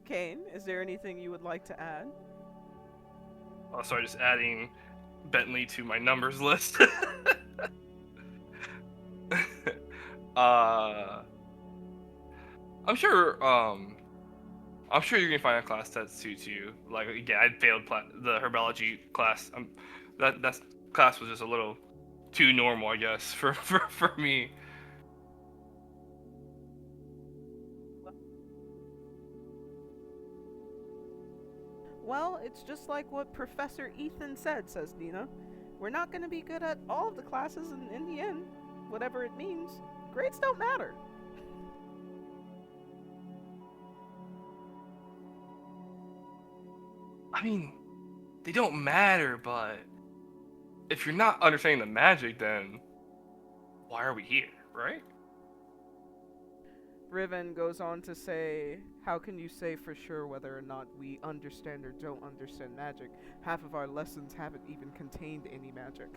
Cain, is there anything you would like to add? Oh, sorry, just adding Bentley to my numbers list. uh, I'm sure. I'm sure you can find a class that suits you. Like, yeah, I failed the herbology class. That class was just a little too normal, I guess, for me. Well, it's just like what Professor Ethan said, says Nina. We're not going to be good at all of the classes, and in the end, whatever it means, grades don't matter. I mean, they don't matter, but if you're not understanding the magic, then why are we here, right? Riven goes on to say, how can you say for sure whether or not we understand or don't understand magic? Half of our lessons haven't even contained any magic.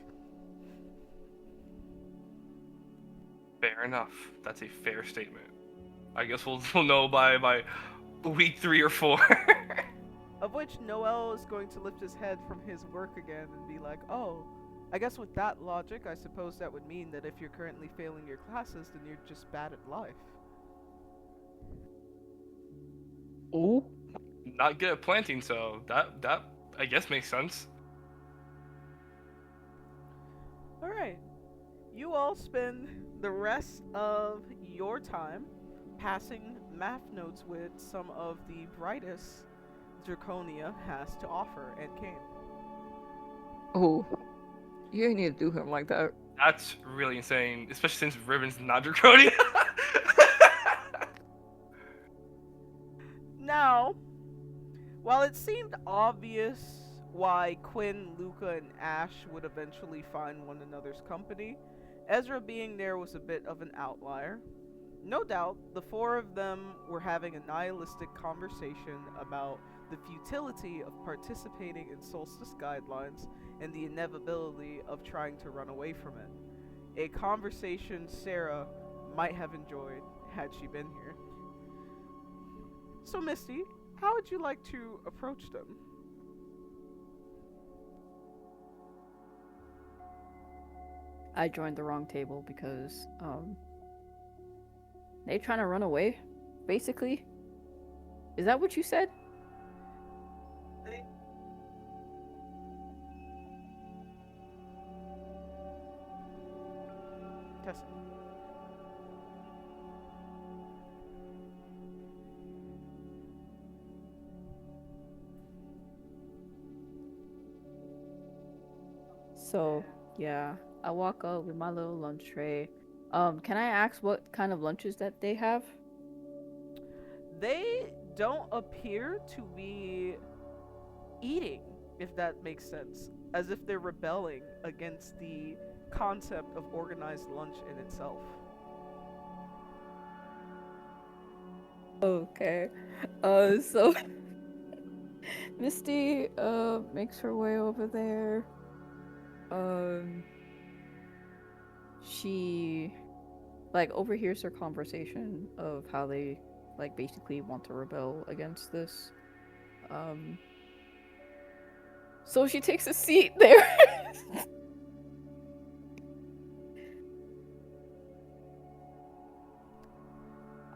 Fair enough. That's a fair statement. I guess we'll know by week 3 or 4. Of which Noel is going to lift his head from his work again and be like, oh, I guess with that logic, I suppose that would mean that if you're currently failing your classes, then you're just bad at life. Oh, Not good at planting, so that I guess makes sense. Alright, you all spend the rest of your time passing math notes with some of the brightest Draconia has to offer at Cain. oh, you ain't need to do him like that. That's really insane, especially since Ribbon's not Draconia. Now, while it seemed obvious why Quinn, Luca, and Ash would eventually find one another's company, Ezra being there was a bit of an outlier. No doubt, the four of them were having a nihilistic conversation about the futility of participating in Solstice guidelines and the inevitability of trying to run away from it. A conversation Sarah might have enjoyed had she been here. So, Misty, how would you like to approach them? I joined the wrong table because they trying to run away, basically. Is that what you said? Tessa. So, yeah, I walk up with my little lunch tray. Can I ask what kind of lunches that they have? They don't appear to be eating, if that makes sense, as if they're rebelling against the concept of organized lunch in itself. Okay. So Misty makes her way over there. Um she like overhears their conversation of how they like basically want to rebel against this. Um so she takes a seat there.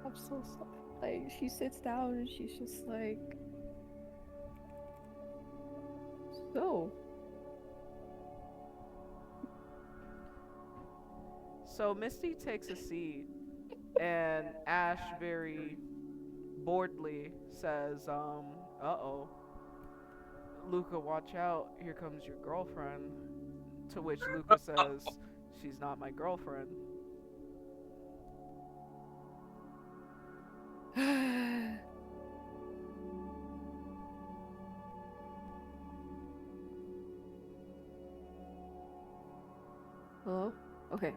I'm so sorry. Like she sits down and she's just like, so So Misty takes a seat, and Ash very boredly says, uh-oh, Luca, watch out, here comes your girlfriend. To which Luca says, she's not my girlfriend. hello? Okay.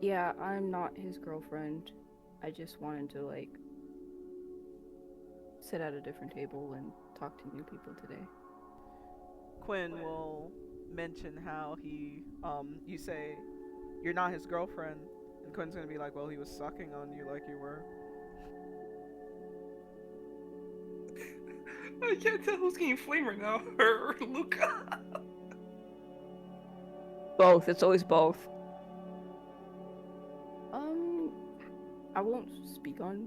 Yeah, I'm not his girlfriend. I just wanted to like sit at a different table and talk to new people today. Quinn will mention how you say, you're not his girlfriend. And Quinn's gonna be like, well, he was sucking on you like you were. I can't tell who's getting flame right now. Her or Luca. Both. It's always both. I won't speak on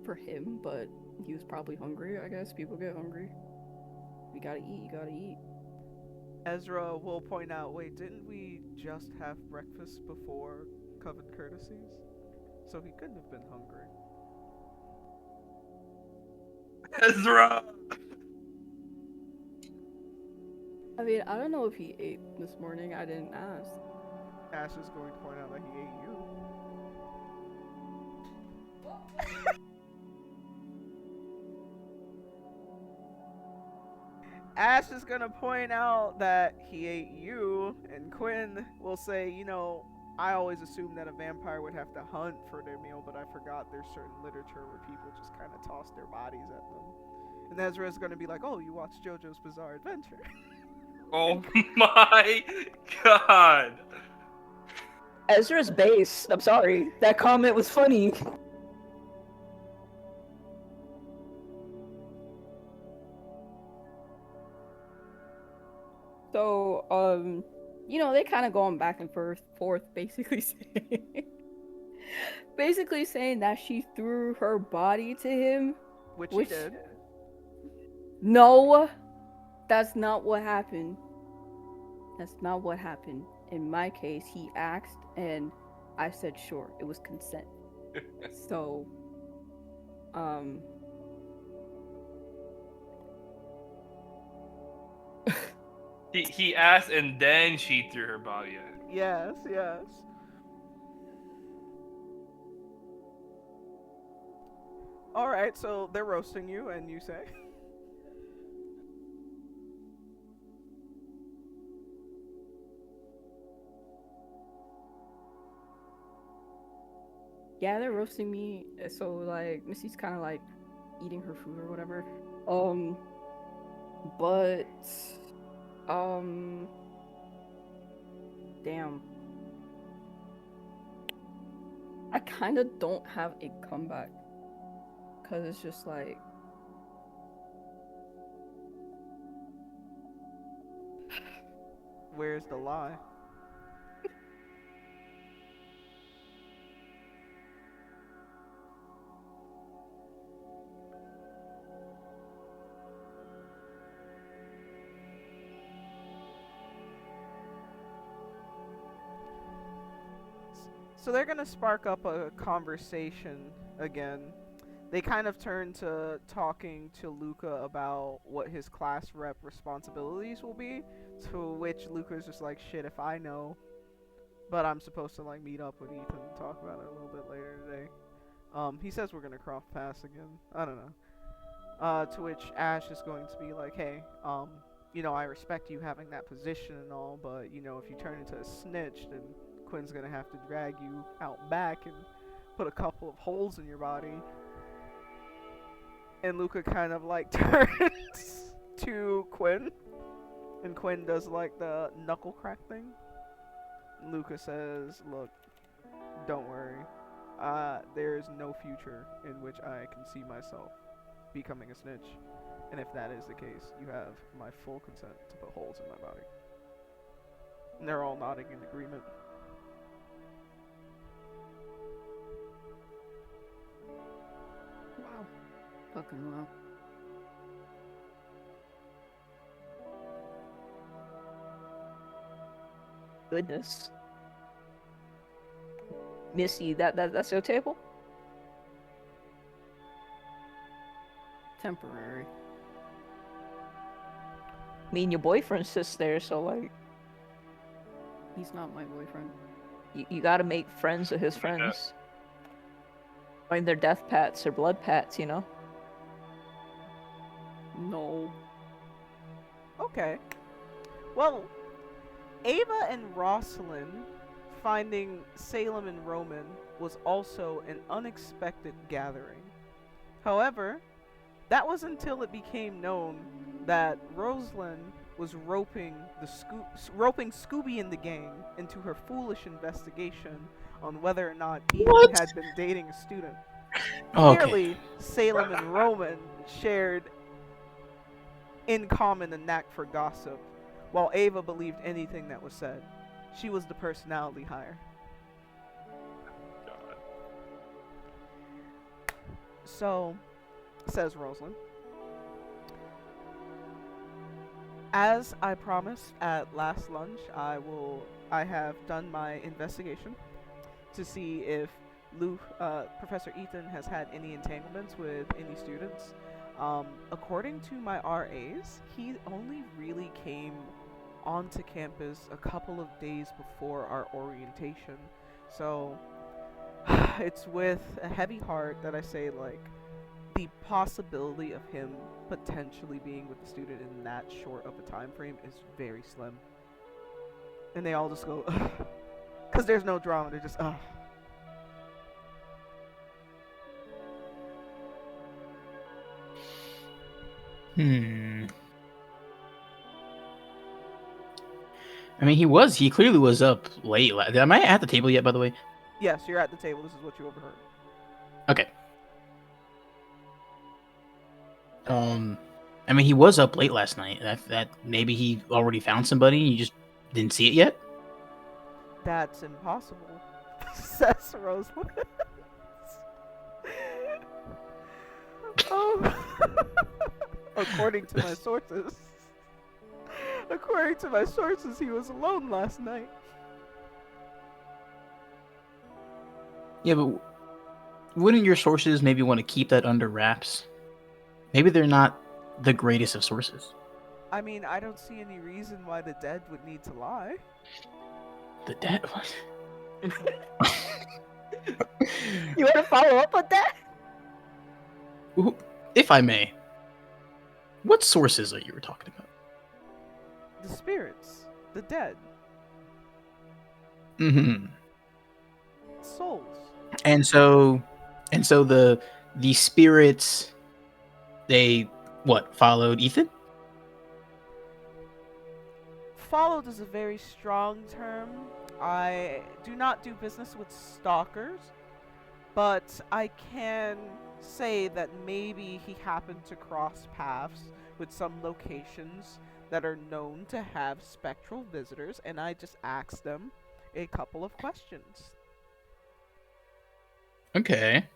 for him, but he was probably hungry. I guess people get hungry. You gotta eat. You gotta eat. Ezra will point out, wait, didn't we just have breakfast before covered courtesies? So he couldn't have been hungry. Ezra. I mean, I don't know if he ate this morning. I didn't ask. Ash is going to point out that he ate you. Ash is gonna point out that he ate you, and Quinn will say, you know, I always assumed that a vampire would have to hunt for their meal, but I forgot there's certain literature where people just kind of toss their bodies at them. And Ezra is gonna be like, oh, you watched JoJo's Bizarre Adventure. Oh my god. Ezra's base. I'm sorry. That comment was funny. So, you know, they kind of going back and forth, basically saying that she threw her body to him. Which he did. No, that's not what happened. That's not what happened. In my case, he asked, and I said sure. It was consent. So, He asked, and then she threw her body at him. Yes, yes. Alright, so they're roasting you, and you say? yeah, they're roasting me. So, like, Misty's kind of like eating her food or whatever. But, damn. I kind of don't have a comeback. Because it's just like... Where's the lie? So they're gonna spark up a conversation again. They kind of turn to talking to Luca about what his class rep responsibilities will be, to which Luca's just like, shit, if I know. But I'm supposed to like meet up with Ethan and talk about it a little bit later today. He says we're gonna cross paths again. I don't know. To which Ash is going to be like, hey, you know, I respect you having that position and all, but you know, if you turn into a snitch, then Quinn's gonna have to drag you out back and put a couple of holes in your body. And Luca kind of like turns to Quinn, and Quinn does like the knuckle crack thing. Luca says, look, don't worry, there is no future in which I can see myself becoming a snitch, and if that is the case, you have my full consent to put holes in my body. And they're all nodding in agreement. Wow. Fucking wow. Goodness. Missy, that's your table? Temporary. I mean, your boyfriend sits there, so like... He's not my boyfriend. You gotta make friends with his friends. Find their death pats or blood pats, you know? No. Okay. Well, Ava and Rosalind finding Salem and Roman was also an unexpected gathering. However, that was until it became known that Rosalind was roping Scooby and the gang into her foolish investigation on whether or not Ethan had been dating a student. Okay. Clearly, Salem and Roman shared in common a knack for gossip, while Ava believed anything that was said. She was the personality hire. God. So, says Rosalind, as I promised at last lunch, I have done my investigation to see if Professor Ethan has had any entanglements with any students. According to my RAs, he only really came onto campus a couple of days before our orientation. So it's with a heavy heart that I say, like, the possibility of him potentially being with the student in that short of a time frame is very slim. And they all just go, ugh. Because there's no drama, they're just, ugh. I mean, he clearly was up late. Am I at the table yet, by the way? Yes, you're at the table. This is what you overheard. Okay. I mean, he was up late last night. That maybe he already found somebody and you just didn't see it yet? That's impossible, says Rosalind. Oh. According to my sources. According to my sources, he was alone last night. Yeah, but wouldn't your sources maybe want to keep that under wraps? Maybe they're not the greatest of sources. I mean, I don't see any reason why the dead would need to lie. The dead? What? You want to follow up with that? If I may, what sources are you talking about? The spirits. The dead. Mm-hmm. Souls. And so the spirits, they followed Ethan? Followed is a very strong term. I do not do business with stalkers, but I can say that maybe he happened to cross paths with some locations that are known to have spectral visitors, and I just asked them a couple of questions. Okay.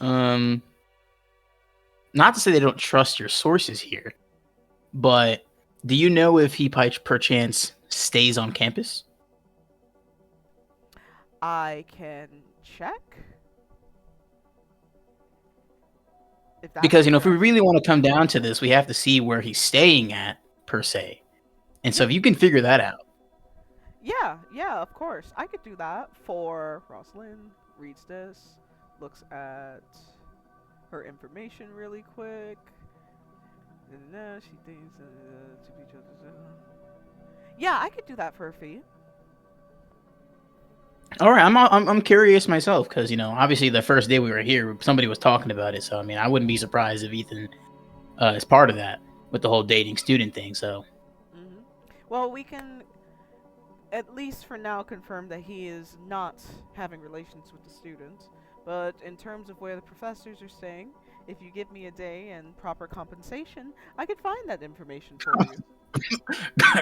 Not to say they don't trust your sources here, but do you know if he perchance stays on campus? I can check. Because, if we really want to come down to this, we have to see where he's staying at, per se. And so if you can figure that out. Yeah, of course. I could do that for Rosalind. Reads this, looks at her information really quick. And she thinks to be judged. Yeah, I could do that for a fee. All right, I'm curious myself because obviously the first day we were here, somebody was talking about it. So I mean, I wouldn't be surprised if Ethan is part of that with the whole dating student thing. So, well, we can at least for now confirm that he is not having relations with the students. But in terms of where the professors are staying, if you give me a day and proper compensation, I could find that information for you.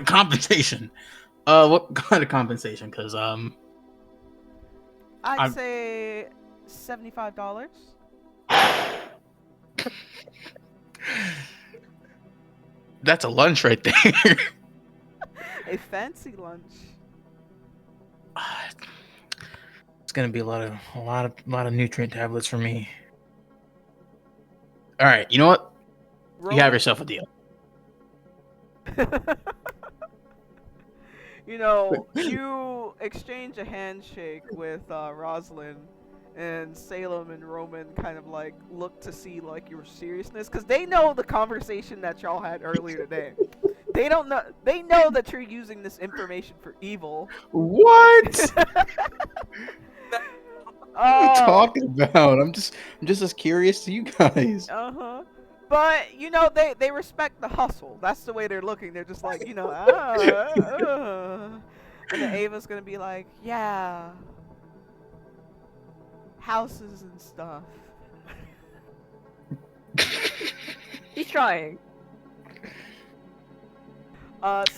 Compensation. What kind of compensation? Because I'd say $75. That's a lunch right there. A fancy lunch. It's gonna be a lot of nutrient tablets for me. All right, you know what? You have yourself a deal. You exchange a handshake with Rosalind, and Salem and Roman kind of like look to see like your seriousness, because they know the conversation that y'all had earlier today. They don't know. They know that you're using this information for evil. What? What are you talking about? I'm just as curious to you guys. But they respect the hustle. That's the way they're looking. They're just like, And then Ava's gonna be like, yeah, houses and stuff. He's trying.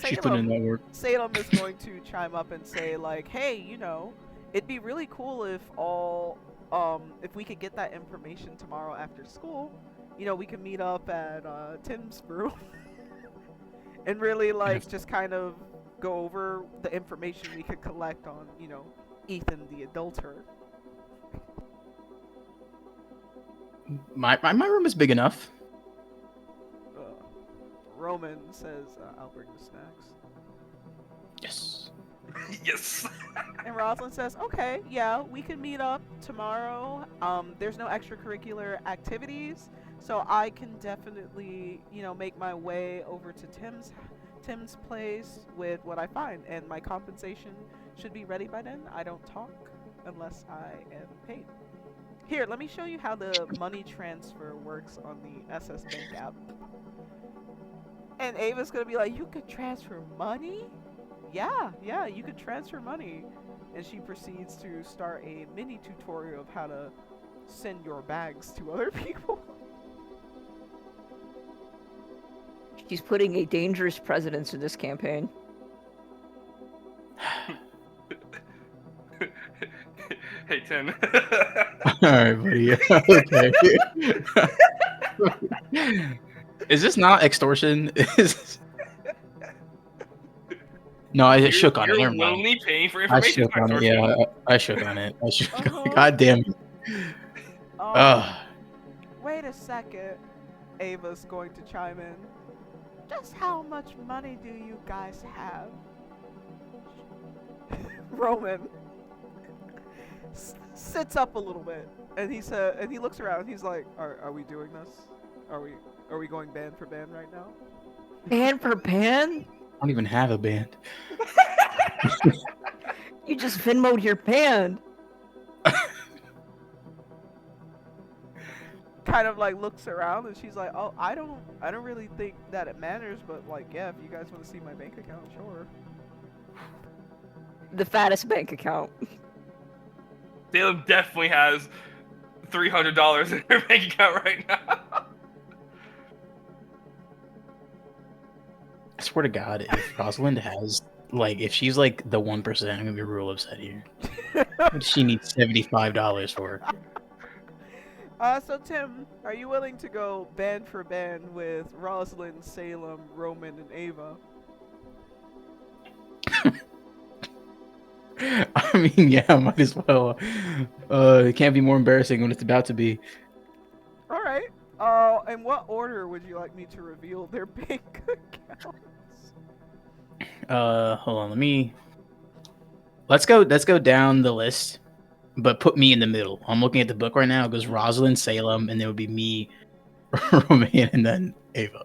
She's putting in that work. Salem is going to chime up and say like, hey, it'd be really cool if we could get that information tomorrow after school. We could meet up at Tim's room and really just kind of go over the information we could collect on, Ethan the adulterer. My room is big enough. Roman says, I'll bring the snacks. Yes. Yes. And Rosalind says, okay, yeah, we can meet up tomorrow. There's no extracurricular activities, so I can definitely, make my way over to Tim's place with what I find, and my compensation should be ready by then. I don't talk unless I am paid. Here, let me show you how the money transfer works on the SS Bank app. And Ava's gonna be like, you could transfer money? Yeah, you could transfer money. And she proceeds to start a mini tutorial of how to send your bags to other people. She's putting a dangerous precedence in this campaign. Hey, Tim. Alright, buddy. Okay. Is this not extortion? No, I shook on it. You're Never mind. willingly paying for I information. shook on it. Yeah, I shook on it. Uh-huh. God damn it. Ugh. Wait a second. Ava's going to chime in. Just how much money do you guys have? Roman sits up a little bit, and he looks around. And he's like, "Are we doing this? Are we going band for band right now?" Band for band? I don't even have a band. You just Venmo'd your band. Kind of looks around, and she's like, "Oh, I don't really think that it matters, but yeah, if you guys want to see my bank account, sure." The fattest bank account. Salem definitely has $300 in her bank account right now. I swear to God, if Rosalind has, if she's the 1%, I'm gonna be real upset here. She needs $75 for. So Tim, are you willing to go band for band with Rosalind, Salem, Roman, and Ava? I mean, yeah, might as well. It can't be more embarrassing when it's about to be. All right. In what order would you like me to reveal their bank accounts? Hold on. Let's go down the list, but put me in the middle. I'm looking at the book right now. It goes Rosalind, Salem, and then it would be me, Roman, and then Ava.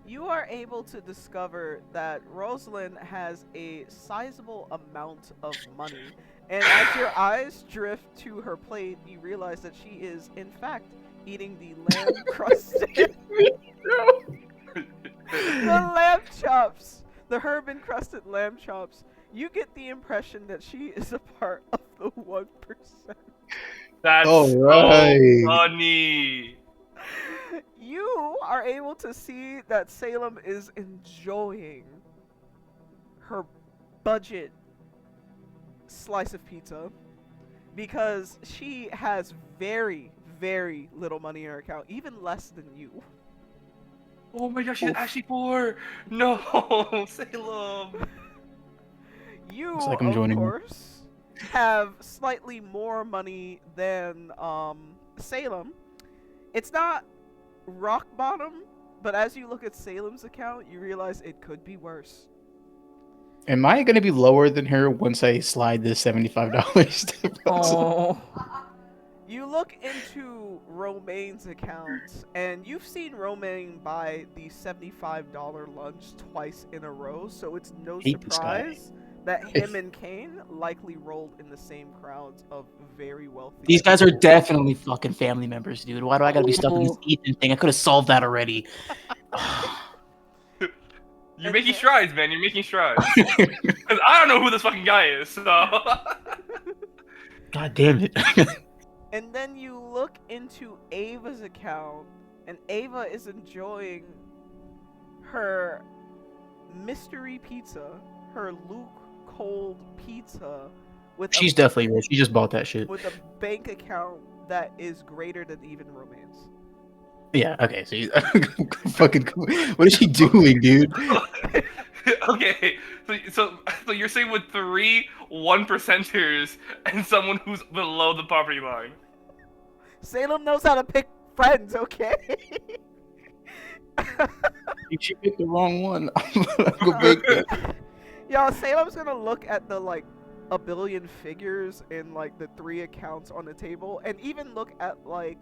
You are able to discover that Rosalind has a sizable amount of money, and as your eyes drift to her plate, you realize that she is, in fact, eating the lamb crusted, the lamb chops, the herb-encrusted lamb chops. You get the impression that she is a part of the 1%. That's Alright. so funny. You are able to see that Salem is enjoying her budget slice of pizza because she has very, very little money in her account, even less than you. Oh my gosh, she's actually poor. No, Salem. You, Looks like I'm of joining her. course, have slightly more money than Salem. It's not rock bottom, but as you look at Salem's account, you realize it could be worse. Am I gonna be lower than her once I slide this $75 to Rosalind? Oh. You look into Romaine's account, and you've seen Romaine buy the $75 lunch twice in a row, so it's no Hate this guy. surprise that him and Cain likely rolled in the same crowds of very wealthy These guys are people. definitely fucking family members, dude. Why do I gotta be stuck in this Ethan thing? I could have solved that already. You're making strides, man. You're making strides. Because I don't know who this fucking guy is, so. God damn it. And then you look into Ava's account, and Ava is enjoying her mystery pizza, her Luke cold pizza with She's definitely rich. She just bought that shit. with a bank account that is greater than even romance. Yeah. Okay. So fucking. What is she doing, dude? Okay, so you're saying with 3 1%ers and someone who's below the poverty line. Salem knows how to pick friends, okay? She picked the wrong one. I'm gonna go make that. Yo, Salem's gonna look at the like a billion figures in like the 3 accounts on the table, and even look at like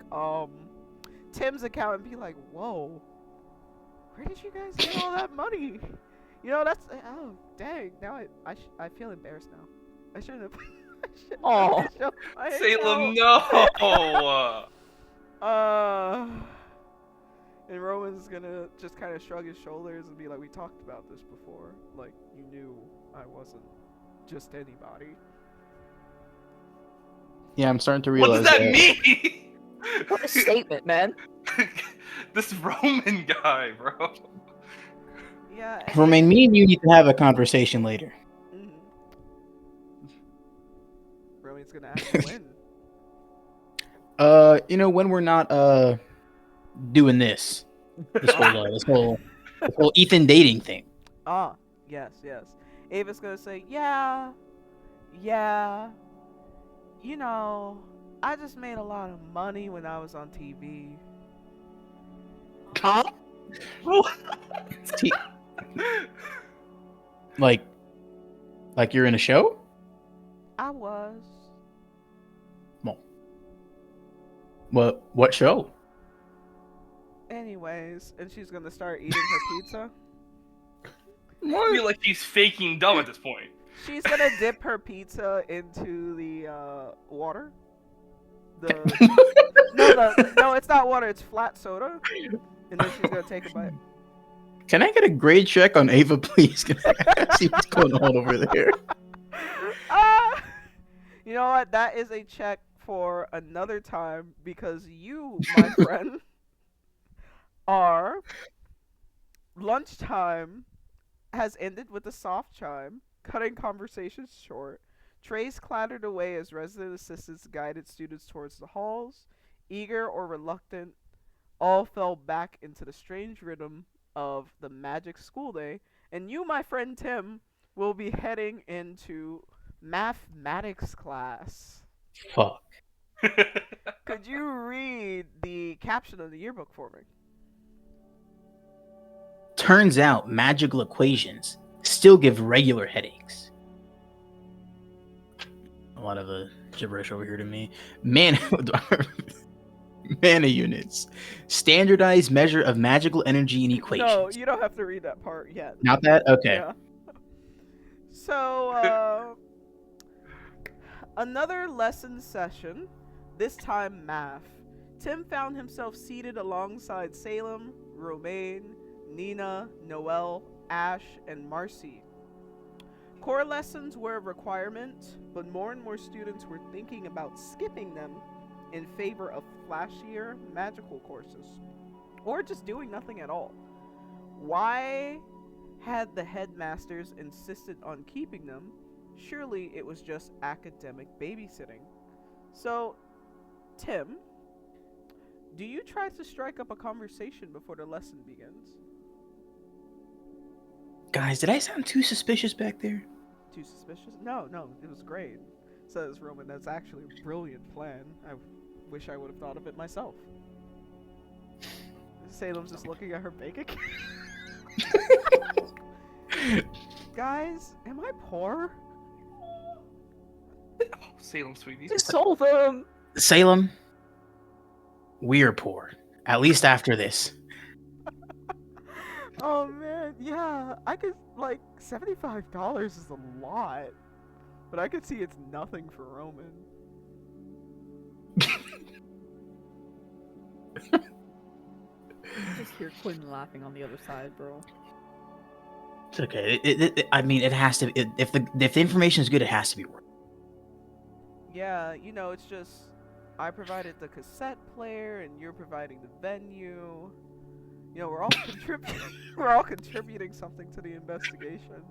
Tim's account and be like, "Whoa, where did you guys get all that money?" You know, that's oh dang. Now I feel embarrassed now. I shouldn't have. I shouldn't Aw. have shown my Salem, account. no. And Roman's gonna just kind of shrug his shoulders and be like, "We talked about this before. Like, you knew I wasn't just anybody." Yeah, I'm starting to What realize does that mean? What a statement, man. This Roman guy, bro. Yeah. Romain, me and you need to have a conversation later. Mhm. Roman's gonna have to win. When we're not doing this whole Ethan dating thing. Ah, yes. Ava's gonna say, yeah. You know, I just made a lot of money when I was on TV. Huh? Like you're in a show? I was. Well, what show? Anyways, and she's gonna start eating her pizza. I feel like she's faking dumb at this point. She's gonna dip her pizza into the water. No, it's not water. It's flat soda. And then she's gonna take a bite. Can I get a grade check on Ava, please? Can I see what's going on over there? You know what? That is a check for another time because you, my friend, are lunchtime has ended with a soft chime, cutting conversations short. Trays clattered away as resident assistants guided students towards the halls. Eager or reluctant, all fell back into the strange rhythm of the magic school day. And you, my friend Tim, will be heading into mathematics class. Fuck. Could you read the caption of the yearbook for me? Turns out magical equations still give regular headaches. A lot of gibberish over here to me. Mana units. Standardized measure of magical energy in equations. No, you don't have to read that part yet. Not that? Okay. Yeah. So, another lesson session, this time math. Tim found himself seated alongside Salem, Romain, Nina, Noelle, Ash, and Marcy. Core lessons were a requirement, but more and more students were thinking about skipping them in favor of flashier magical courses, or just doing nothing at all. Why had the headmasters insisted on keeping them? Surely it was just academic babysitting. So, Tim, do you try to strike up a conversation before the lesson begins? Guys, did I sound too suspicious back there? Too suspicious? No, it was great. Says Roman, that's actually a brilliant plan. I wish I would have thought of it myself. Salem's just looking at her bank account. Guys, am I poor? Oh, Salem, sweetie. Just sold them. Salem, we're poor. At least after this. Oh man, yeah, I could, like, $75 is a lot. But I could see it's nothing for Roman. Just hear Quinn laughing on the other side, bro. It's okay. It has to. If the information is good, it has to be worth. Yeah, you know, it's just I provided the cassette player and you're providing the venue. You know, we're all contributing. We're all contributing something to the investigation.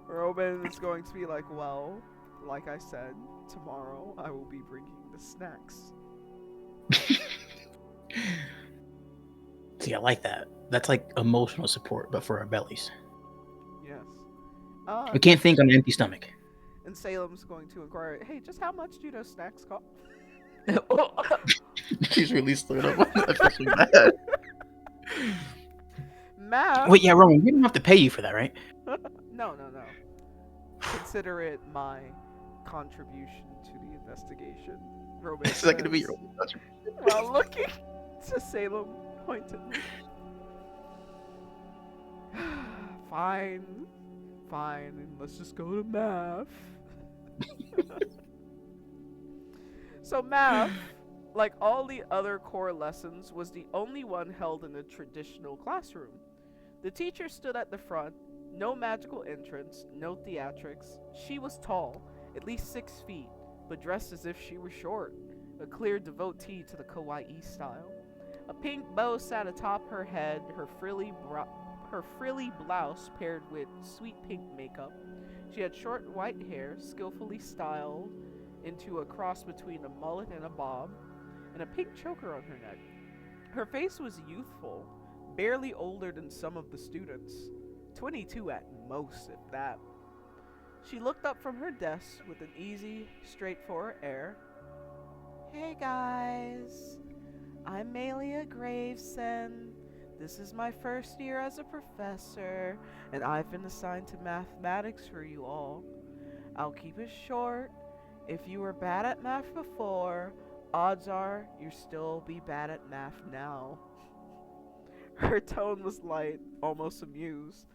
Roman is going to be like, well, like I said, tomorrow I will be bringing the snacks. See, I like that. That's like emotional support, but for our bellies. Yes. We can't think on an empty stomach. And Salem's going to inquire, hey, just how much do those snacks cost? She's really slowed up. That's actually bad. Math. Wait, yeah, Roman, we don't have to pay you for that, right? No. Consider it my contribution to the investigation. Roman Is that going to be says, your contribution? while looking to Salem pointedly. Fine. Let's just go to math. So math, like all the other core lessons, was the only one held in a traditional classroom. The teacher stood at the front, no magical entrance, no theatrics. She was tall, at least 6 feet, but dressed as if she were short, a clear devotee to the kawaii style. A pink bow sat atop her head, her frilly blouse paired with sweet pink makeup. She had short white hair, skillfully styled into a cross between a mullet and a bob, and a pink choker on her neck. Her face was youthful, barely older than some of the students, 22 at most, if that. She looked up from her desk with an easy, straightforward air. Hey guys, I'm Malia Gravesen. This is my first year as a professor, and I've been assigned to mathematics for you all. I'll keep it short. If you were bad at math before, odds are you'll still be bad at math now. Her tone was light, almost amused.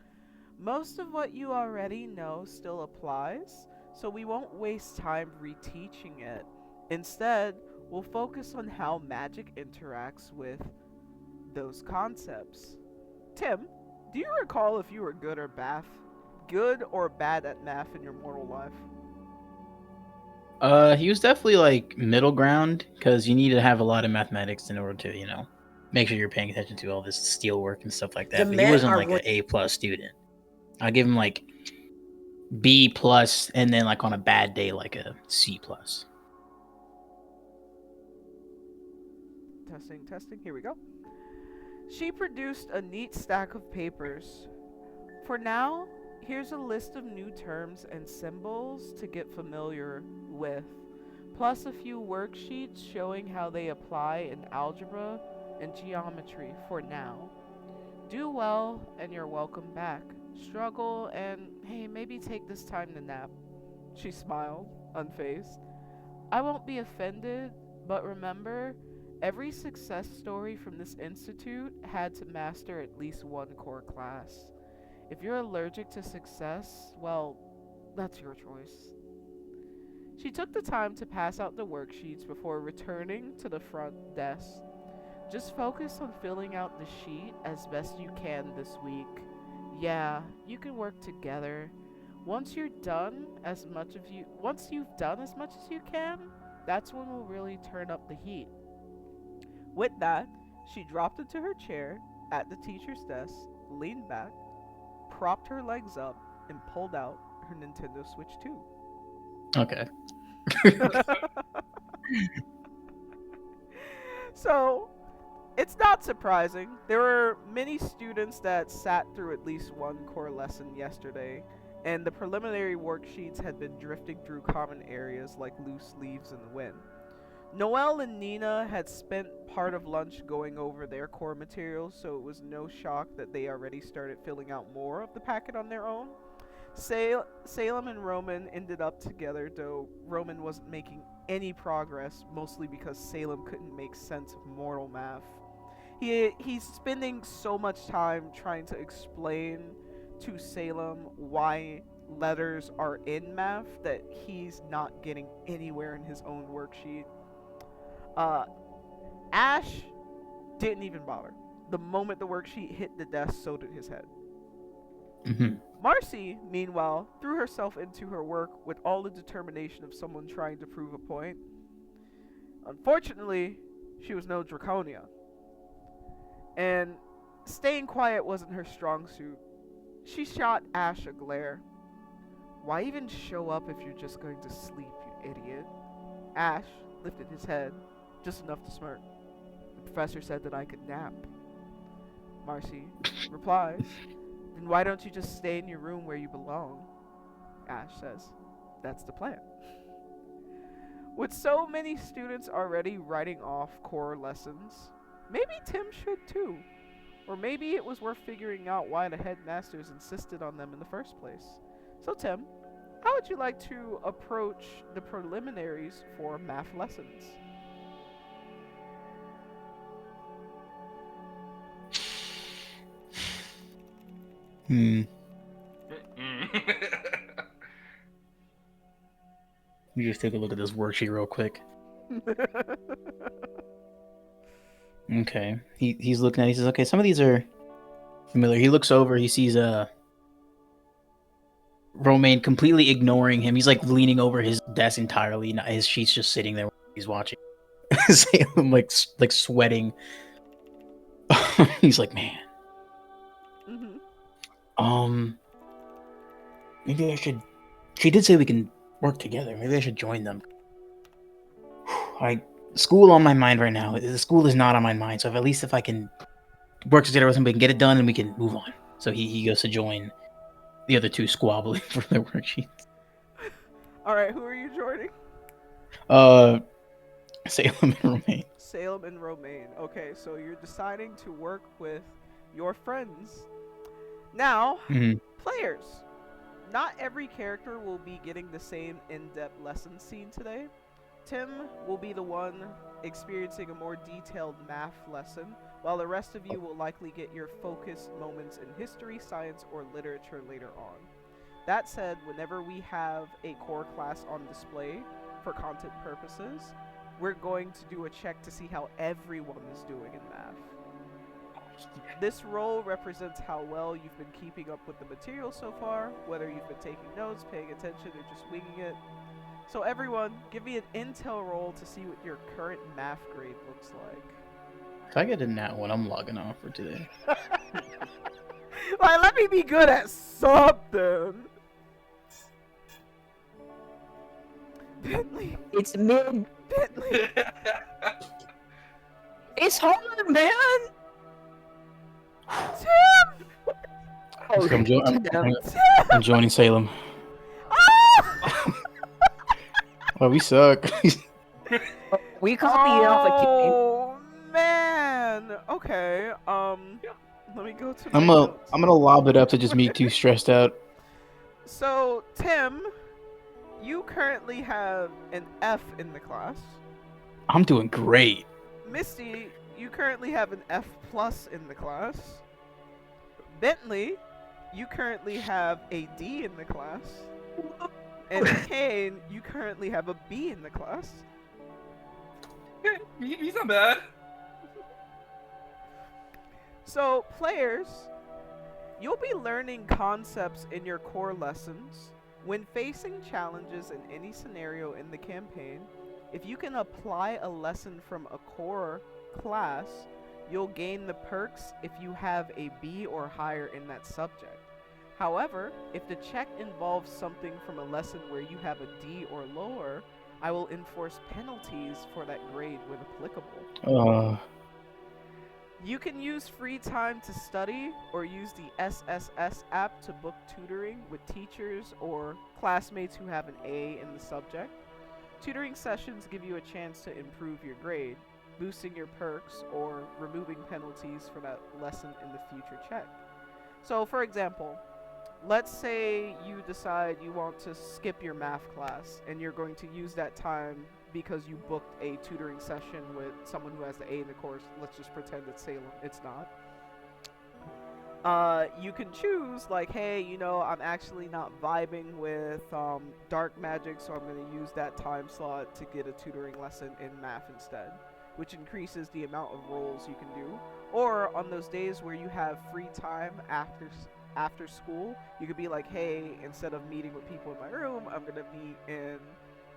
Most of what you already know still applies, so we won't waste time reteaching it. Instead, we'll focus on how magic interacts with those concepts. Tim, do you recall if you were good or bad at math in your mortal life? He was definitely like middle ground because you need to have a lot of mathematics in order to, make sure you're paying attention to all this steel work and stuff like that. The But he men wasn't are like an A+ student. I give him like B+, and then like on a bad day like a C+. Testing, here we go. She produced a neat stack of papers. For now, here's a list of new terms and symbols to get familiar with, plus a few worksheets showing how they apply in algebra and geometry for now. Do well, and you're welcome back. Struggle, and hey, maybe take this time to nap. She smiled, unfazed. I won't be offended, but remember, every success story from this institute had to master at least one core class. If you're allergic to success, well, that's your choice. She took the time to pass out the worksheets before returning to the front desk. Just focus on filling out the sheet as best you can this week. Yeah, you can work together. Once you've done as much as you can, that's when we'll really turn up the heat. With that, she dropped into her chair at the teacher's desk, leaned back, propped her legs up, and pulled out her Nintendo Switch 2. Okay. So, it's not surprising. There were many students that sat through at least one core lesson yesterday, and the preliminary worksheets had been drifting through common areas like loose leaves in the wind. Noelle and Nina had spent part of lunch going over their core materials, so it was no shock that they already started filling out more of the packet on their own. Salem and Roman ended up together, though Roman wasn't making any progress, mostly because Salem couldn't make sense of mortal math. He's spending so much time trying to explain to Salem why letters are in math that he's not getting anywhere in his own worksheet. Ash didn't even bother. The moment the worksheet hit the desk, so did his head. Mm-hmm. Marcy, meanwhile, threw herself into her work with all the determination of someone trying to prove a point. Unfortunately, she was no Draconia, and staying quiet wasn't her strong suit. She shot Ash a glare. Why even show up if you're just going to sleep, you idiot? Ash lifted his head, just enough to smirk. The professor said that I could nap. Marcy replies, then why don't you just stay in your room where you belong? Ash says, that's the plan. With so many students already writing off core lessons, maybe Tim should too. Or maybe it was worth figuring out why the headmasters insisted on them in the first place. So Tim, how would you like to approach the preliminaries for math lessons? Mm. Let me just take a look at this worksheet real quick. Okay. He's looking at it. He says, okay, some of these are familiar. He looks over. He sees Romaine completely ignoring him. He's like leaning over his desk entirely. His sheet's just sitting there. He's watching. Salem like sweating. He's like, man. Maybe I should. She did say we can work together. Maybe I should join them. School on my mind right now. The school is not on my mind. So if I can work together with him, we can get it done and we can move on. So he goes to join the other two squabbling for their worksheets. All right, who are you joining? Salem and Romaine. Salem and Romaine. Okay, so you're deciding to work with your friends. Now, players. Not every character will be getting the same in-depth lesson scene today. Tim will be the one experiencing a more detailed math lesson, while the rest of you will likely get your focused moments in history, science, or literature later on. That said, whenever we have a core class on display for content purposes, we're going to do a check to see how everyone is doing in math. This roll represents how well you've been keeping up with the material so far, whether you've been taking notes, paying attention, or just winging it. So everyone, give me an intel roll to see what your current math grade looks like. If I get a nat one, I'm logging off for today. Like, let me be good at something. Bentley. It's mid. Bentley. It's hard, man. Tim. Oh, I'm joining Salem. Ah! Well, we suck. We copy it off a game. Oh man. Okay. Let me go to my I'm notes. gonna lob it up to just me too stressed out. So Tim, you currently have an F in the class. I'm doing great. Misty, you currently have an F+ in the class. Bentley, you currently have a D in the class. And Cain, you currently have a B in the class. He's not bad. So, players, you'll be learning concepts in your core lessons. When facing challenges in any scenario in the campaign, if you can apply a lesson from a core class, you'll gain the perks if you have a B or higher in that subject. However, if the check involves something from a lesson where you have a D or lower, I will enforce penalties for that grade when applicable. You can use free time to study or use the SSS app to book tutoring with teachers or classmates who have an A in the subject. Tutoring sessions give you a chance to improve your grade, boosting your perks or removing penalties for that lesson in the future check. So for example, let's say you decide you want to skip your math class and you're going to use that time because you booked a tutoring session with someone who has the A in the course. Let's just pretend it's Salem. It's not. You can choose, like, hey, you know, I'm actually not vibing with dark magic, so I'm going to use that time slot to get a tutoring lesson in math instead, which increases the amount of rolls you can do. Or on those days where you have free time after after school, you could be like, hey, instead of meeting with people in my room, I'm gonna meet in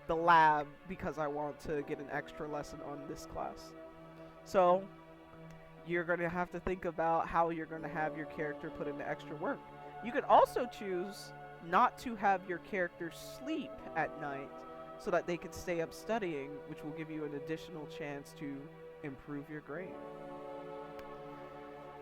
the lab because I want to get an extra lesson on this class. So you're gonna have to think about how you're gonna have your character put in the extra work. You could also choose not to have your character sleep at night so that they could stay up studying, which will give you an additional chance to improve your grade.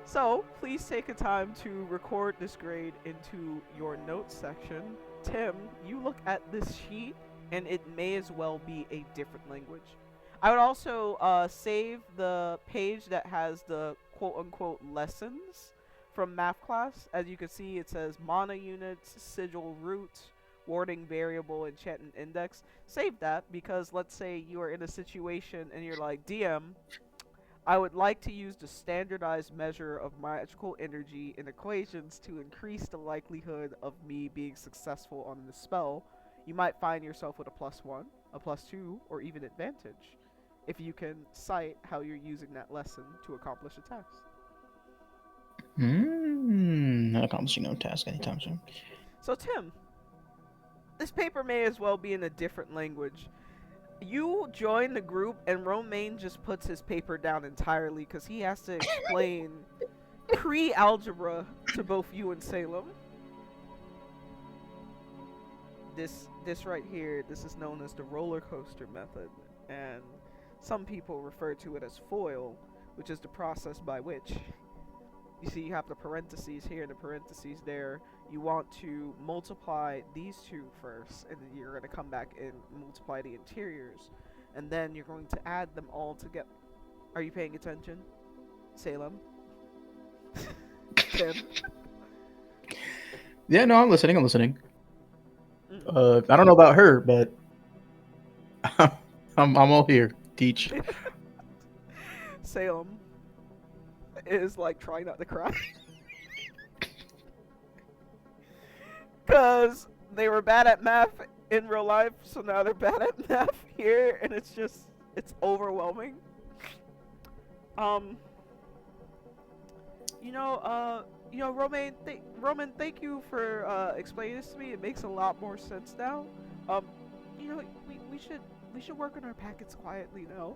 So, please take a time to record this grade into your notes section. Tim, you look at this sheet, and it may as well be a different language. I would also save the page that has the quote-unquote lessons from math class. As you can see, it says mana units, sigil root, warding variable, enchantment index. Save that, because let's say you are in a situation and you're like, DM, I would like to use the standardized measure of magical energy in equations to increase the likelihood of me being successful on the spell. You might find yourself with a +1, a +2, or even advantage, if you can cite how you're using that lesson to accomplish a task. Not accomplishing no task anytime soon. So Tim, this paper may as well be in a different language. You join the group and Romain just puts his paper down entirely because he has to explain pre-algebra to both you and Salem. This right here, this is known as the roller coaster method, and some people refer to it as FOIL, which is the process by which, you see, you have the parentheses here and the parentheses there. You want to multiply these two first, and then you're going to come back and multiply the interiors, and then you're going to add them all together. Are you paying attention, Salem? Tim? Yeah, no, I'm listening. I don't know about her, but I'm all here. Teach. Salem is like trying not to cry. Because they were bad at math in real life, so now they're bad at math here, and it's overwhelming. Roman, thank you for explaining this to me. It makes a lot more sense now. We should work on our packets quietly now.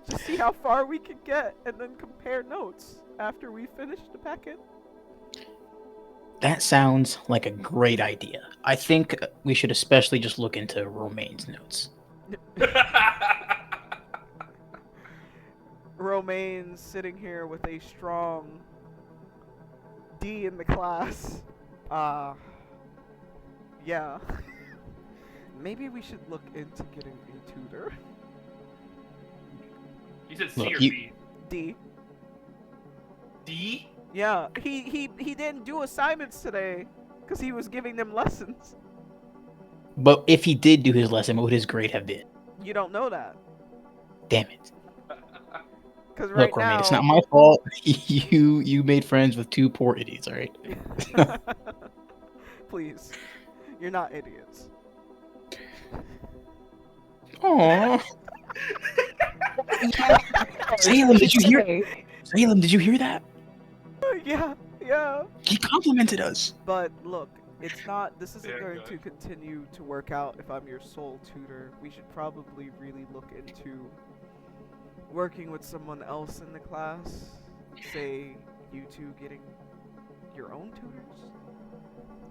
Just see how far we can get, and then compare notes after we finish the packet. That sounds like a great idea. I think we should especially just look into Romain's notes. Romain's sitting here with a strong D in the class. Yeah. Maybe we should look into getting a tutor. You said C Look, or D? D. D? Yeah, he didn't do assignments today because he was giving them lessons. But if he did do his lesson, what would his grade have been? You don't know that. Damn it. Because right Look, Romain, now... it's not my fault. You made friends with two poor idiots, alright? Please. You're not idiots. Aww. Salem, did you hear? Salem, did you hear that? Yeah. He complimented us. But look, this isn't going to continue to work out if I'm your sole tutor. We should probably really look into working with someone else in the class. Say, you two getting your own tutors.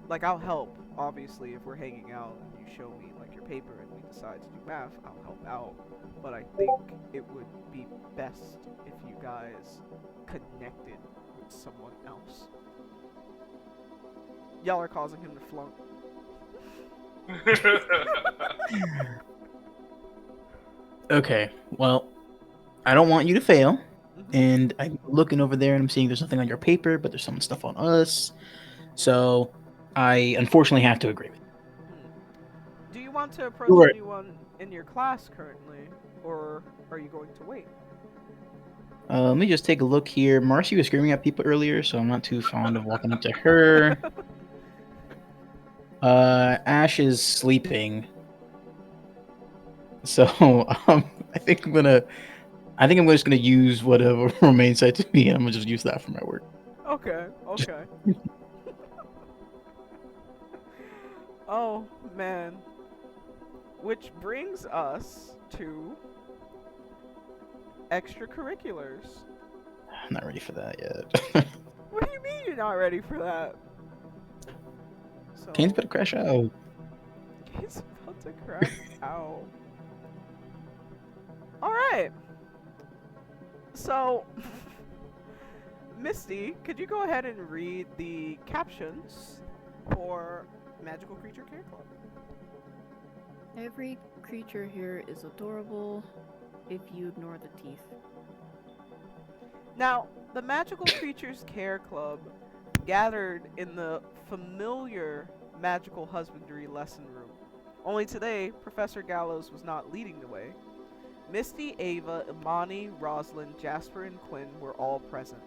Like, I'll help, obviously, if we're hanging out and you show me, like, your paper and we decide to do math, I'll help out. But I think it would be best if you guys connected with someone else. Y'all are causing him to flunk. Okay, well, I don't want you to fail. And I'm looking over there and I'm seeing there's nothing on your paper, but there's some stuff on us. So I unfortunately have to agree with you. Do you want to approach anyone in your class currently, or are you going to wait? Let me just take a look here. Marcy was screaming at people earlier, so I'm not too fond of walking up to her. Ash is sleeping. So I think I'm just gonna use whatever Romain said to me, and I'm gonna just use that for my work. Okay. Oh, man. Which brings us to extracurriculars. I'm not ready for that yet. What do you mean you're not ready for that? So, Kane's about to crash out. he's about to crash out. Alright. So, Misty, could you go ahead and read the captions for Magical Creature Care Club? Every creature here is adorable if you ignore the teeth. Now, the Magical Creatures Care Club gathered in the familiar magical husbandry lesson room. Only today, Professor Gallows was not leading the way. Misty, Ava, Imani, Rosalind, Jasper, and Quinn were all present.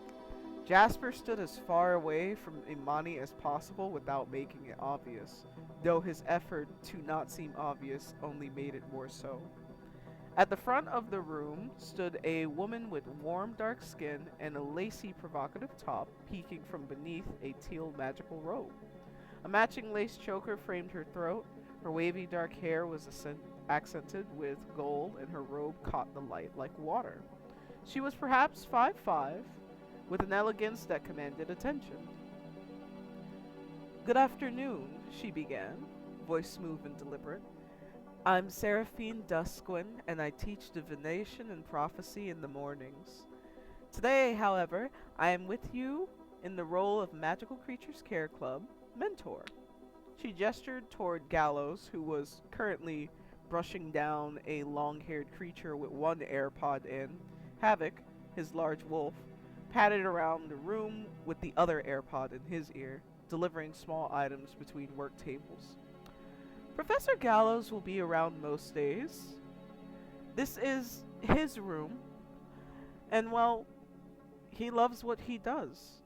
Jasper stood as far away from Imani as possible without making it obvious, though his effort to not seem obvious only made it more so. At the front of the room stood a woman with warm dark skin and a lacy provocative top peeking from beneath a teal magical robe. A matching lace choker framed her throat, her wavy dark hair was accented with gold, and her robe caught the light like water. She was perhaps 5'5", with an elegance that commanded attention. "Good afternoon," she began, voice smooth and deliberate. "I'm Seraphine Dusquin, and I teach divination and prophecy in the mornings. Today, however, I am with you in the role of Magical Creatures Care Club mentor." She gestured toward Gallows, who was currently brushing down a long-haired creature with one AirPod in. Havoc, his large wolf, padded around the room with the other AirPod in his ear, delivering small items between work tables. "Professor Gallows will be around most days. This is his room, and well, he loves what he does.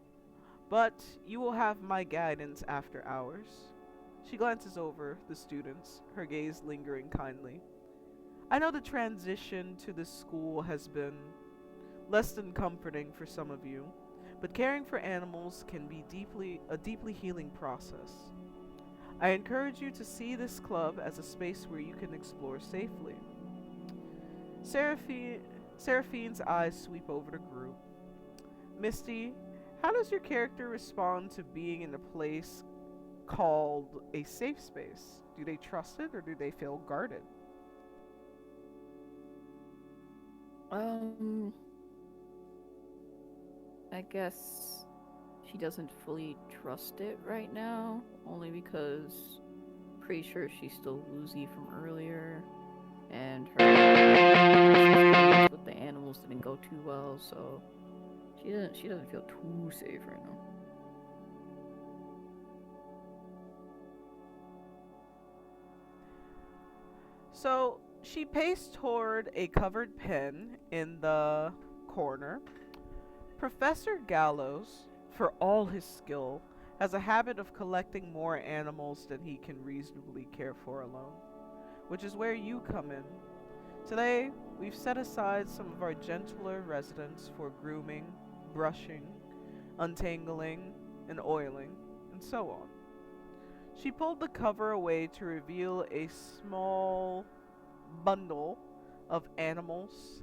But you will have my guidance after hours." She glances over the students, her gaze lingering kindly. "I know the transition to this school has been less than comforting for some of you, but caring for animals can be a deeply healing process. I encourage you to see this club as a space where you can explore safely." Seraphine's eyes sweep over the group. "Misty, how does your character respond to being in a place called a safe space? Do they trust it, or do they feel guarded?" I guess she doesn't fully trust it right now, only because pretty sure she's still woozy from earlier, and her experience with the animals didn't go too well, so she doesn't feel too safe right now. So she paced toward a covered pen in the corner. Professor Gallows, for all his skill, has a habit of collecting more animals than he can reasonably care for alone, which is where you come in. Today, we've set aside some of our gentler residents for grooming, brushing, untangling, and oiling, and so on. She pulled the cover away to reveal a small bundle of animals,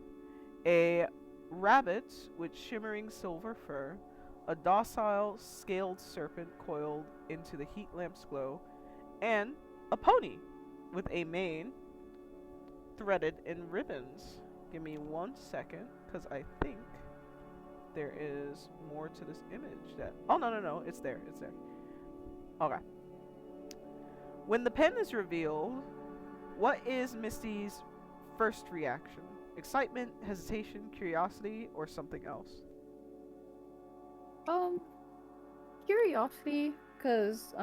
a rabbit with shimmering silver fur, a docile scaled serpent coiled into the heat lamp's glow, and a pony with a mane threaded in ribbons. Give me 1 second, because I think there is more to this image that... Oh, no, it's there. Okay. When the pen is revealed, what is Misty's first reaction? Excitement, hesitation, curiosity, or something else? Curiosity, because,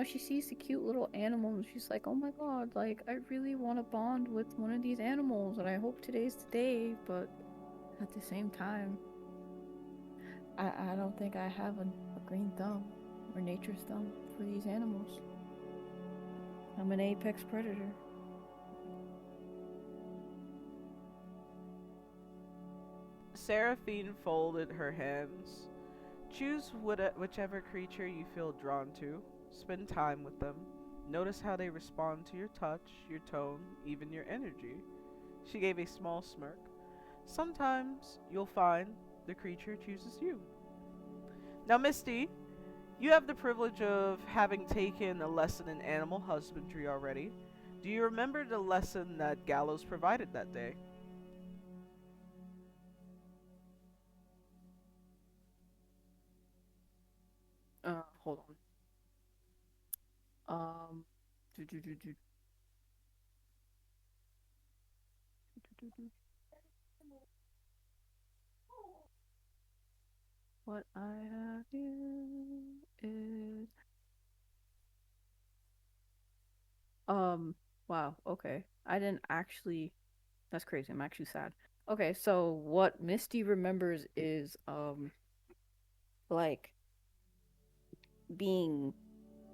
she sees the cute little animal and she's like, oh my god, like, I really want to bond with one of these animals and I hope today's the day, but at the same time, I don't think I have a green thumb or nature's thumb for these animals. I'm an apex predator. Seraphine folded her hands. Choose whichever creature you feel drawn to. Spend time with them. Notice how they respond to your touch, your tone, even your energy. She gave a small smirk. Sometimes you'll find the creature chooses you. Now, Misty, you have the privilege of having taken a lesson in animal husbandry already. Do you remember the lesson that Gallows provided that day? Hold on. Do, do, do, do, do, do. What I have here is wow, okay. I didn't actually That's crazy. I'm actually sad. Okay, so what Misty remembers is like being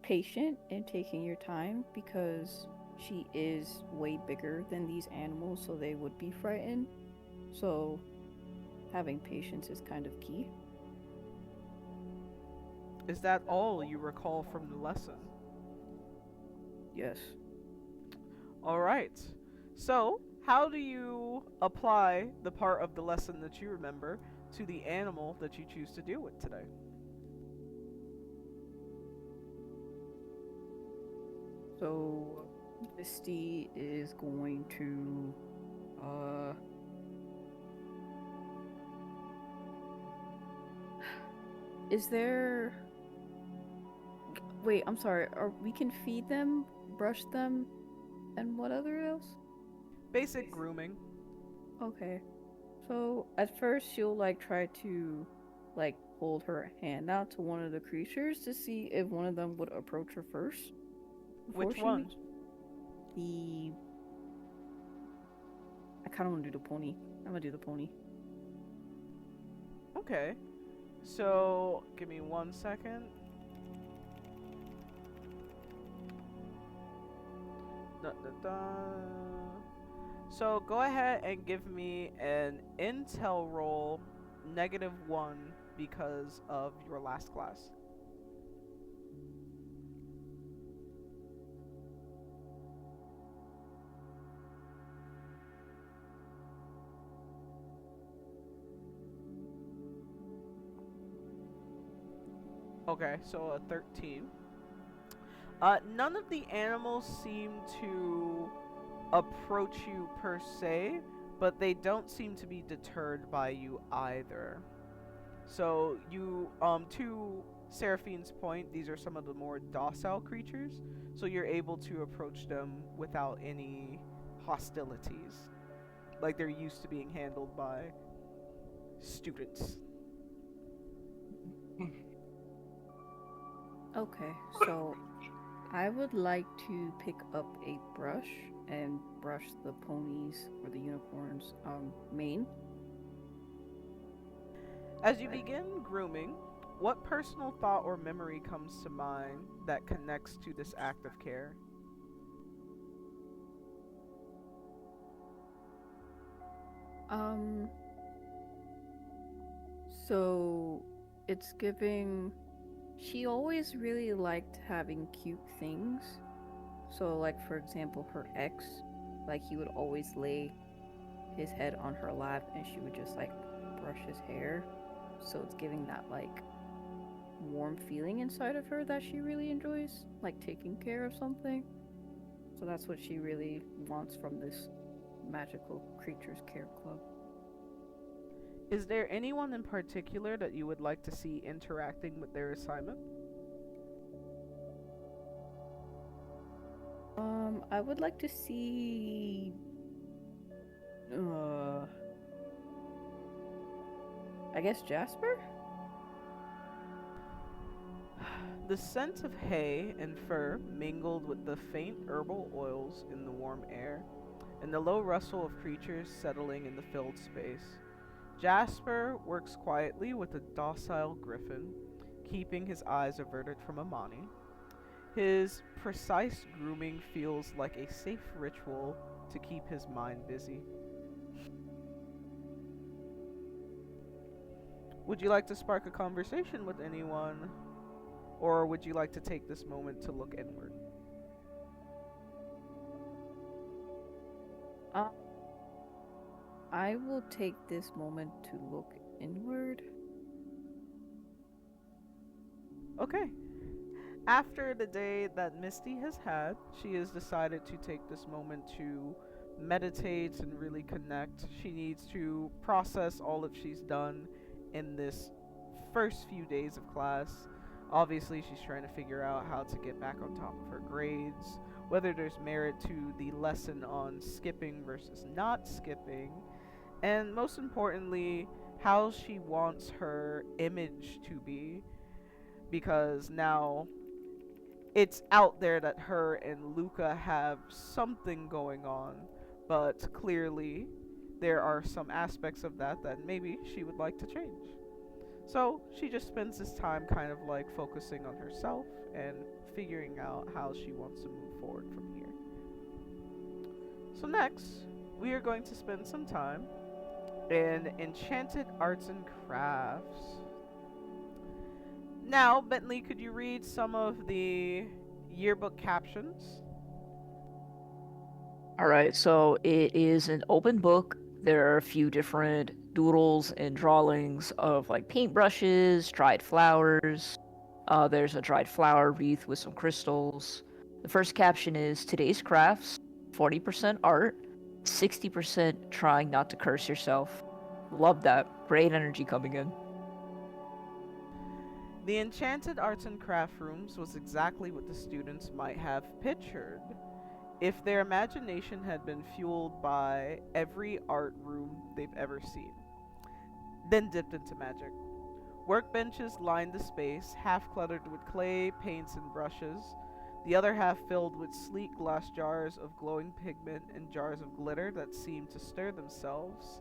patient and taking your time because she is way bigger than these animals, so they would be frightened. So having patience is kind of key. Is that all you recall from the lesson? Yes. Alright. So, how do you apply the part of the lesson that you remember to the animal that you choose to deal with today? So Misty is going to is there wait, I'm sorry. We can feed them, brush them, and what other else? Basic grooming. Okay. So at first she'll like try to like hold her hand out to one of the creatures to see if one of them would approach her first. Which one? The I kind of want to do the pony. I'm gonna do the pony. Okay. So, give me 1 second. Da, da, da. So, go ahead and give me an intel roll -1 because of your last class. Okay, so a 13. None of the animals seem to approach you per se, but they don't seem to be deterred by you either. So you, to Seraphine's point, these are some of the more docile creatures, so you're able to approach them without any hostilities, like they're used to being handled by students. Okay, so I would like to pick up a brush and brush the ponies or the unicorns mane. As you begin grooming, what personal thought or memory comes to mind that connects to this act of care? Um so it's giving she always really liked having cute things. So like for example her ex, like he would always lay his head on her lap and she would just like brush his hair. So it's giving that like warm feeling inside of her that she really enjoys, like taking care of something. So that's what she really wants from this magical creatures care club. Is there anyone in particular that you would like to see interacting with their assignment? I would like to see I guess Jasper? The scent of hay and fur mingled with the faint herbal oils in the warm air, and the low rustle of creatures settling in the filled space. Jasper works quietly with a docile griffin, keeping his eyes averted from Amani. His precise grooming feels like a safe ritual to keep his mind busy. Would you like to spark a conversation with anyone? Or would you like to take this moment to look inward? I will take this moment to look inward. Okay. After the day that Misty has had, she has decided to take this moment to meditate and really connect. She needs to process all that she's done in this first few days of class. Obviously, she's trying to figure out how to get back on top of her grades, whether there's merit to the lesson on skipping versus not skipping, and most importantly, how she wants her image to be, because now it's out there that her and Luca have something going on, but clearly there are some aspects of that that maybe she would like to change. So she just spends this time kind of like focusing on herself and figuring out how she wants to move forward from here. So next, we are going to spend some time in Enchanted Arts and Crafts. Now, Bentley, could you read some of the yearbook captions? Alright, so it is an open book. There are a few different doodles and drawings of like paintbrushes, dried flowers. There's a dried flower wreath with some crystals. The first caption is today's crafts, 40% art, 60% trying not to curse yourself. Love that. Great energy coming in. The Enchanted Arts and Craft Rooms was exactly what the students might have pictured if their imagination had been fueled by every art room they've ever seen, then dipped into magic. Workbenches lined the space, half cluttered with clay, paints, and brushes, the other half filled with sleek glass jars of glowing pigment and jars of glitter that seemed to stir themselves.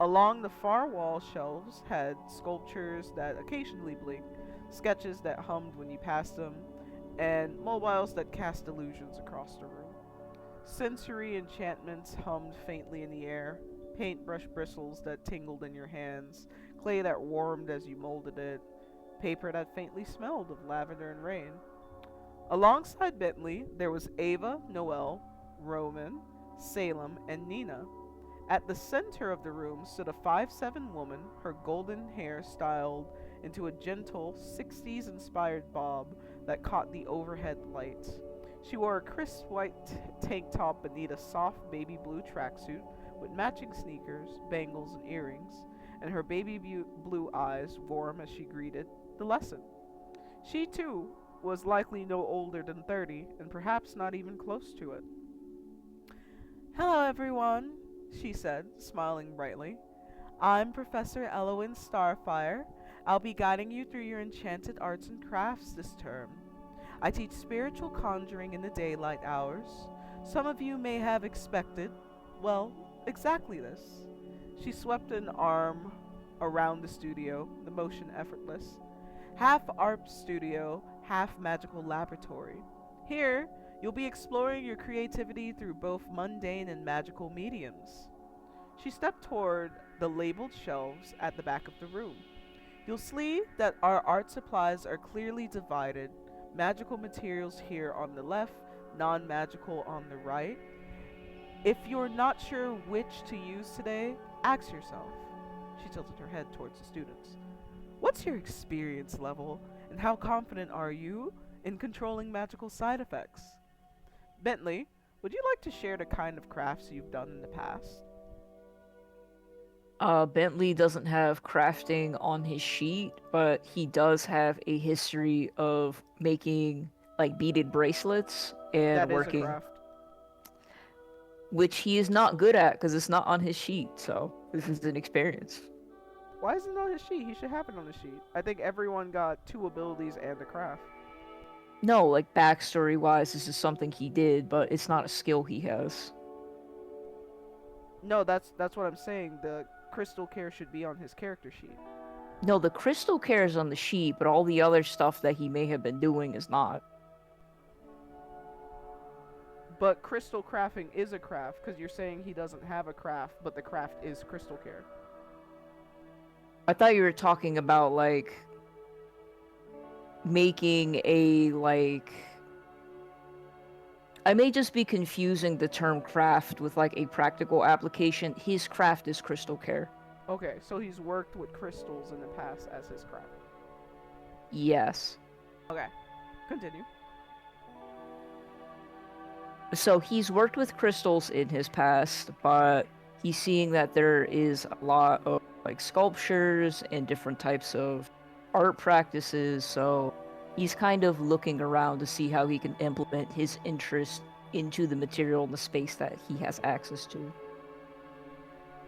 Along the far wall shelves had sculptures that occasionally blinked, sketches that hummed when you passed them, and mobiles that cast illusions across the room. Sensory enchantments hummed faintly in the air, paintbrush bristles that tingled in your hands, clay that warmed as you molded it, paper that faintly smelled of lavender and rain. Alongside Bentley, there was Ava, Noel, Roman, Salem, and Nina. At the center of the room stood a 5'7" woman, her golden hair styled into a gentle 60s inspired bob that caught the overhead light. She wore a crisp white tank top beneath a soft baby blue tracksuit with matching sneakers, bangles, and earrings, and her baby blue eyes warm as she greeted the lesson. She, too, was likely no older than 30, and perhaps not even close to it. "Hello, everyone," she said, smiling brightly. "I'm Professor Elowen Starfire. I'll be guiding you through your enchanted arts and crafts this term. I teach spiritual conjuring in the daylight hours. Some of you may have expected, well, exactly this." She swept an arm around the studio, the motion effortless. Half art studio, half magical laboratory. Here, you'll be exploring your creativity through both mundane and magical mediums. She stepped toward the labeled shelves at the back of the room. "You'll see that our art supplies are clearly divided. Magical materials here on the left, non-magical on the right. If you're not sure which to use today, ask yourself." She tilted her head towards the students. "What's your experience level, and how confident are you in controlling magical side effects?" Bentley, would you like to share the kind of crafts you've done in the past? Bentley doesn't have crafting on his sheet, but he does have a history of making like beaded bracelets and That is a working, craft. which he is not good at because it's not on his sheet. So this is an experience. Why isn't it on his sheet? He should have it on his sheet. I think everyone got 2 abilities and a craft. No, like backstory wise, this is something he did, but it's not a skill he has. No, that's what I'm saying. The crystal care should be on his character sheet. No, the crystal care is on the sheet, but all the other stuff that he may have been doing is not. But crystal crafting is a craft, because you're saying he doesn't have a craft, but the craft is crystal care. I thought you were talking about, like, making a, like... I may just be confusing the term craft with, like, a practical application. His craft is crystal care. Okay, so he's worked with crystals in the past as his craft. Yes. Okay, continue. So he's worked with crystals in his past, but he's seeing that there is a lot of, like, sculptures and different types of art practices, so he's kind of looking around to see how he can implement his interest into the material and the space that he has access to.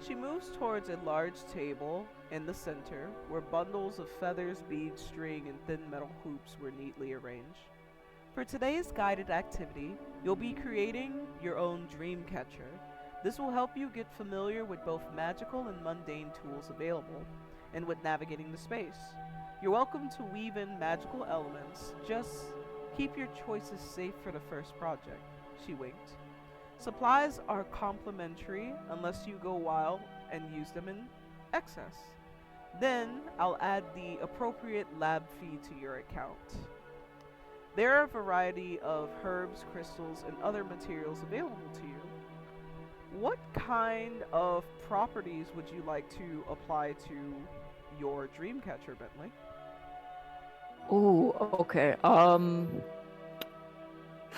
She moves towards a large table in the center where bundles of feathers, beads, string, and thin metal hoops were neatly arranged. For today's guided activity, you'll be creating your own dream catcher. This will help you get familiar with both magical and mundane tools available, and with navigating the space. You're welcome to weave in magical elements, just keep your choices safe for the first project, she winked. Supplies are complimentary unless you go wild and use them in excess. Then I'll add the appropriate lab fee to your account. There are a variety of herbs, crystals, and other materials available to you. What kind of properties would you like to apply to your dream catcher, Bentley? Ooh, okay.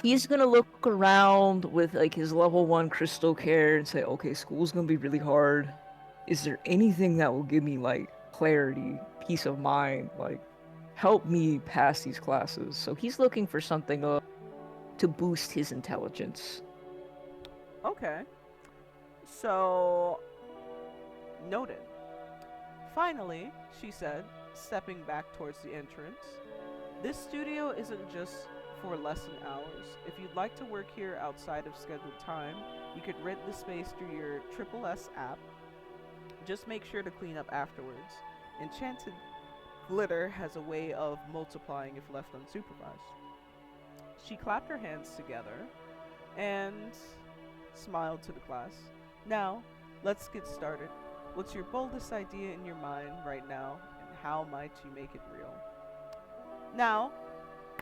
He's gonna look around with, like, his level 1 crystal care and say, okay, school's gonna be really hard. Is there anything that will give me, like, clarity, peace of mind, like, help me pass these classes? So he's looking for something to boost his intelligence. Okay. So, noted. Finally, she said, stepping back towards the entrance, this studio isn't just for lesson hours. If you'd like to work here outside of scheduled time, you could rent the space through your Triple S app. Just make sure to clean up afterwards. Enchanted glitter has a way of multiplying if left unsupervised. She clapped her hands together and smiled to the class. Now, let's get started. What's your boldest idea in your mind right now, and how might you make it real? Now,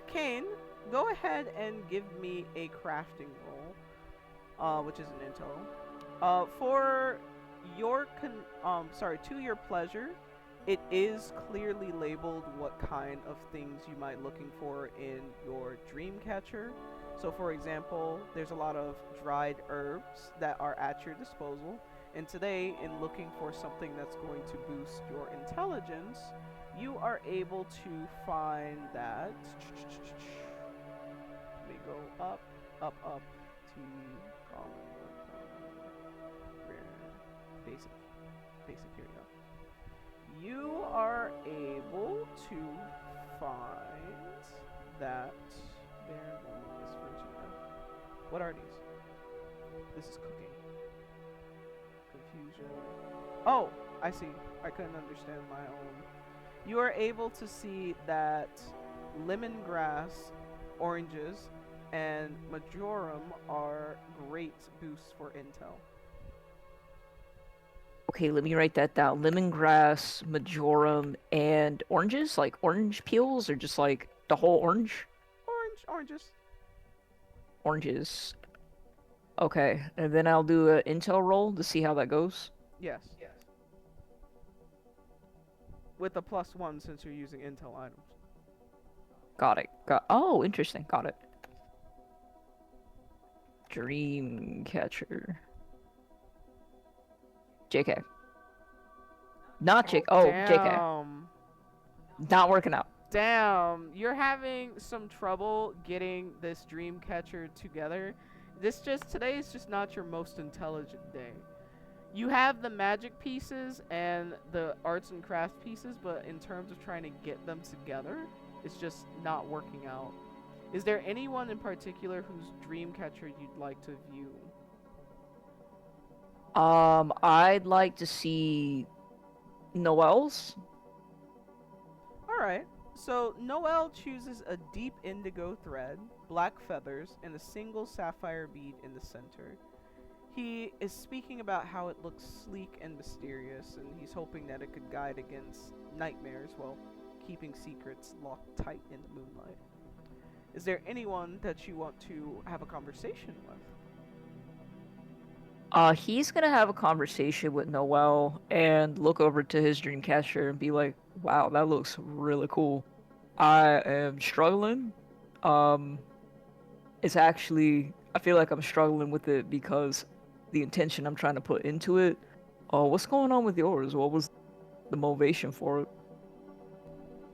Cain, go ahead and give me a crafting roll, which is an intel. For your to your pleasure, it is clearly labeled what kind of things you might looking for in your dream catcher. So for example, there's a lot of dried herbs that are at your disposal. And today, in looking for something that's going to boost your intelligence, you are able to find that. Let me go up. T. Basic. Here you go. You are able to find that. What are these? This is cooking. Confusion. Oh, I see. I couldn't understand my own. You are able to see that lemongrass, oranges, and majoram are great boosts for intel. Okay, let me write that down. Lemongrass, majoram, and oranges? Like orange peels, or just like the whole orange? Oranges. Oranges. Okay, and then I'll do an intel roll to see how that goes. Yes. With a +1 since you're using intel items. Got it. Oh, interesting. Got it. Dreamcatcher. JK. Not JK. Oh, JK. Damn. Not working out. Damn, you're having some trouble getting this dream catcher together. Today is just not your most intelligent day. You have the magic pieces and the arts and crafts pieces, but in terms of trying to get them together, it's just not working out. Is there anyone in particular whose dream catcher you'd like to view? I'd like to see Noel's. Alright, so Noel chooses a deep indigo thread, black feathers, and a single sapphire bead in the center. He is speaking about how it looks sleek and mysterious, and he's hoping that it could guide against nightmares while keeping secrets locked tight in the moonlight. Is there anyone that you want to have a conversation with? He's gonna have a conversation with Noel and look over to his dream catcher and be like, "Wow, that looks really cool. I am struggling. Um, it's actually I feel like I'm struggling with it because the intention I'm trying to put into it. What's going on with yours? What was the motivation for it?"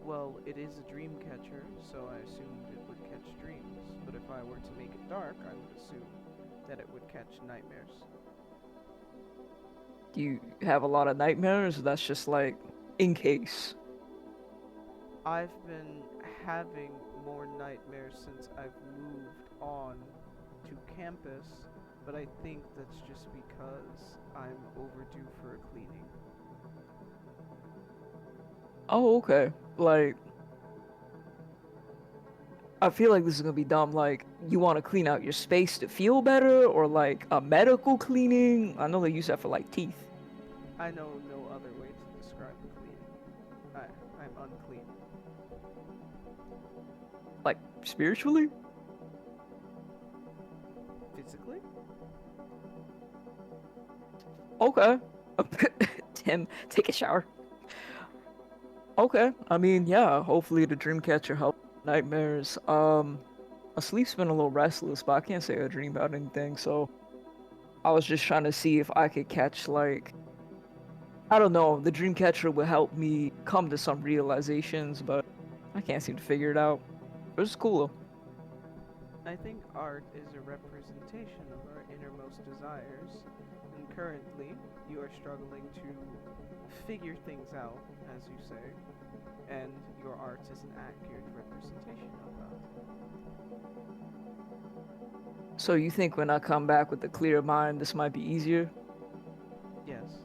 Well, it is a dream catcher, so I assumed it would catch dreams. But if I were to make it dark, I would assume that it would catch nightmares. Do you have a lot of nightmares? That's just like in case. I've been having more nightmares since I've moved on to campus, but I think that's just because I'm overdue for a cleaning. Oh, okay. Like, I feel like this is gonna be dumb. Like, you want to clean out your space to feel better, or like a medical cleaning? I know they use that for like teeth. I know no other way to describe the cleaning. I'm unclean. Like, spiritually? Physically? Okay. Tim, take a shower. Okay. I mean, yeah. Hopefully, the dream catcher helps nightmares. My sleep's been a little restless, but I can't say I dream about anything. So I was just trying to see if I could catch like I don't know. The dream catcher would help me come to some realizations, but I can't seem to figure it out. But it's cool. I think art is a representation of our innermost desires, and currently you are struggling to figure things out, as you say, and your art is an accurate representation of that. So you think when I come back with a clear mind, this might be easier? Yes.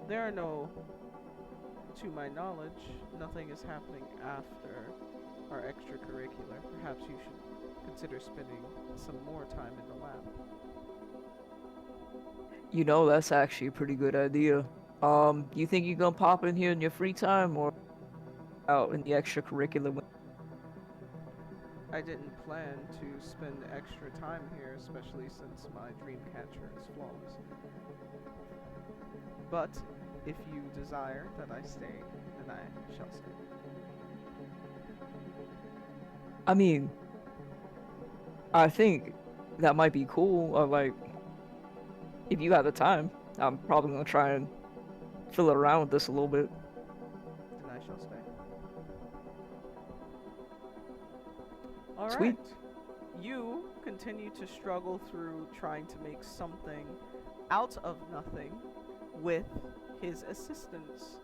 There are no, to my knowledge, nothing is happening after our extracurricular. Perhaps you should consider spending some more time in the lab. You know, that's actually a pretty good idea. You think you're gonna pop in here in your free time or out in the extracurricular? I didn't plan to spend extra time here, especially since my dream catcher is flawless. But if you desire that I stay, then I shall stay. I mean, I think that might be cool. Or like, if you have the time, I'm probably gonna try and fill it around with this a little bit. Then I shall stay. Alright. Sweet. You continue to struggle through trying to make something out of nothing with his assistance.